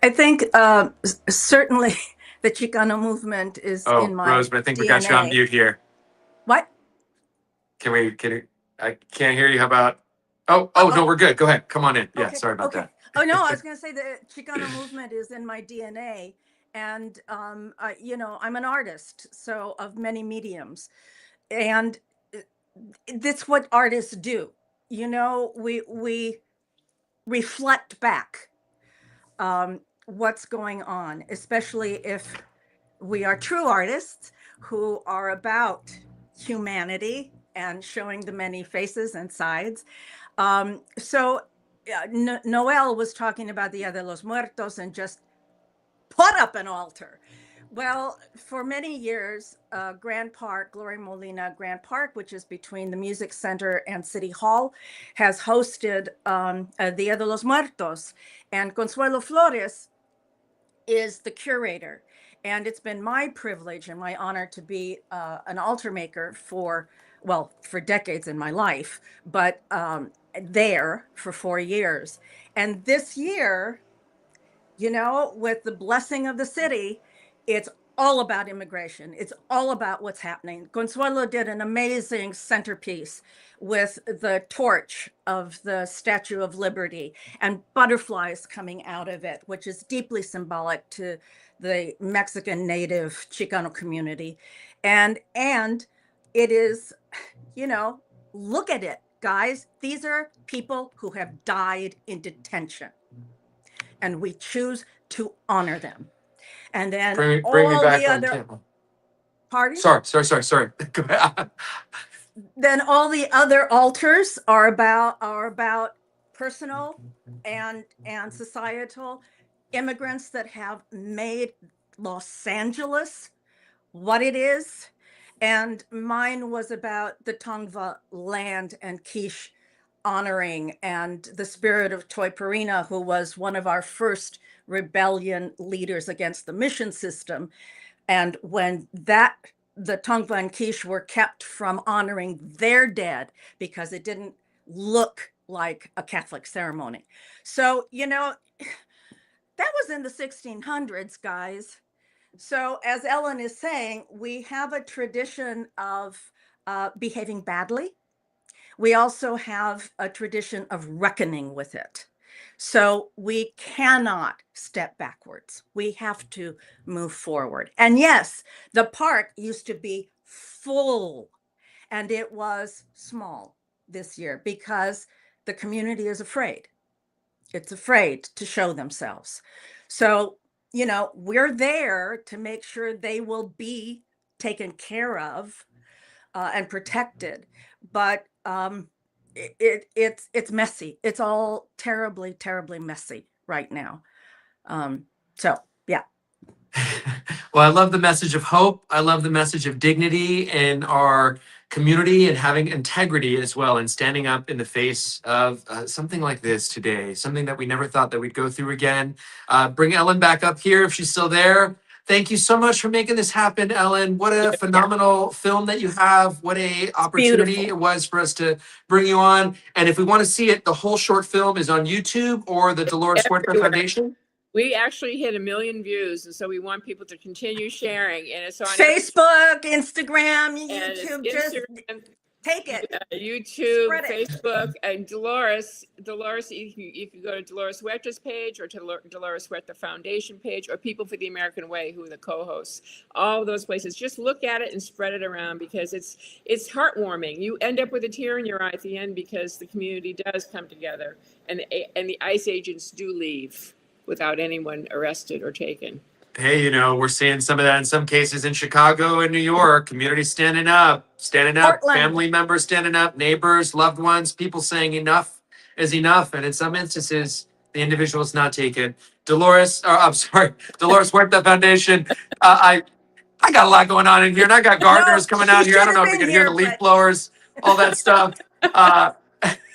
I think certainly the Chicano movement is in my Rose, but I think DNA. we got you on mute here. What? I can't hear you. How about? Oh, no, we're good. Go ahead. Come on in. Yeah, sorry about that. Oh, no, I was going to say the Chicano movement is in my DNA. And, I'm an artist, so of many mediums. And that's what artists do. We reflect back what's going on, especially if we are true artists who are about humanity and showing the many faces and sides. So Noelle was talking about Dia de los Muertos and just put up an altar. Well, for many years, Grand Park, Gloria Molina Grand Park, which is between the Music Center and City Hall, has hosted Dia de los Muertos. And Consuelo Flores is the curator. And it's been my privilege and my honor to be an altar maker for decades in my life, but there for 4 years. And this year, with the blessing of the city, it's all about immigration. It's all about what's happening. Consuelo did an amazing centerpiece with the torch of the Statue of Liberty and butterflies coming out of it, which is deeply symbolic to the Mexican native Chicano community. And it is, look at it, guys. These are people who have died in detention, and we choose to honor them. And then Bring me all back the on other camera. pardon? Sorry. Go ahead. Then all the other altars are about personal and societal immigrants that have made Los Angeles what it is. And mine was about the Tongva land and quiche honoring, and the spirit of Toy Perina, who was one of our first rebellion leaders against the mission system. And when the Tongva and quiche were kept from honoring their dead because it didn't look like a Catholic ceremony. So, that was in the 1600s, guys. So, as Ellen is saying, we have a tradition of behaving badly. We also have a tradition of reckoning with it. So we cannot step backwards. We have to move forward. And yes, the park used to be full, and it was small this year because the community is afraid. It's afraid to show themselves. So, we're there to make sure they will be taken care of and protected. But it's messy. It's all terribly, terribly messy right now. So yeah. Well, I love the message of hope. I love the message of dignity in our community and having integrity as well, and standing up in the face of something like this today, something that we never thought that we'd go through again. Bring Ellen back up here if she's still there. Thank you so much for making this happen, Ellen. What a phenomenal film that you have. What a opportunity it was for us to bring you on. And if we want to see it, the whole short film is on YouTube or the Dolores Huerta Foundation. We actually hit 1 million views, and so we want people to continue sharing. And it's on Facebook, Instagram, YouTube. Just take it. YouTube, Facebook, and Dolores. If you go to Dolores Huerta's page or to Dolores Huerta Foundation page, or People for the American Way, who are the co-hosts, all of those places, just look at it and spread it around, because it's heartwarming. You end up with a tear in your eye at the end because the community does come together, and the ICE agents do leave without anyone arrested or taken. Hey, we're seeing some of that in some cases in Chicago and New York. Community standing up, Portland. Family members standing up, neighbors, loved ones, people saying enough is enough. And in some instances, the individual is not taken. Dolores Huerta Foundation. I got a lot going on in here, and I got gardeners coming out here. I don't know if you can hear the leaf blowers, all that stuff.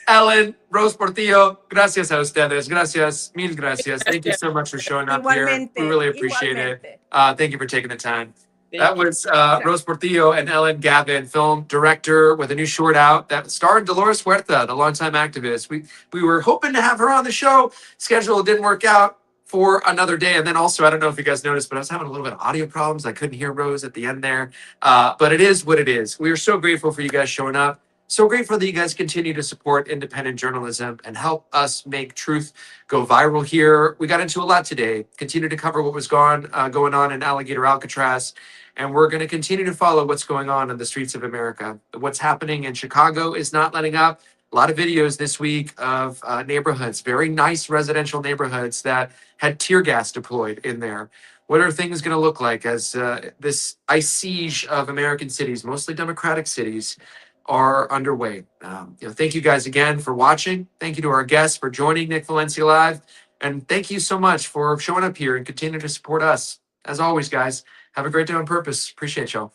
Ellen, Rose Portillo, gracias a ustedes. Gracias, mil gracias. Thank you so much for showing up here. We really appreciate it. Thank you for taking the time. That was Rose Portillo and Ellen Gavin, film director with a new short out that starred Dolores Huerta, the longtime activist. We were hoping to have her on the show. Schedule didn't work out for another day. And then also, I don't know if you guys noticed, but I was having a little bit of audio problems. I couldn't hear Rose at the end there. But it is what it is. We are so grateful for you guys showing up. So grateful that you guys continue to support independent journalism and help us make truth go viral here. We got into a lot today. Continue to cover what was going on in Alligator Alcatraz. And we're going to continue to follow what's going on the streets of America. What's happening in Chicago is not letting up. A lot of videos this week of neighborhoods, very nice residential neighborhoods that had tear gas deployed in there. What are things going to look like as this ice siege of American cities, mostly Democratic cities, are underway? Thank you guys again for watching. Thank you to our guests for joining Nick Valencia Live. And thank you so much for showing up here and continuing to support us. As always, guys, Have a great day on purpose. Appreciate y'all.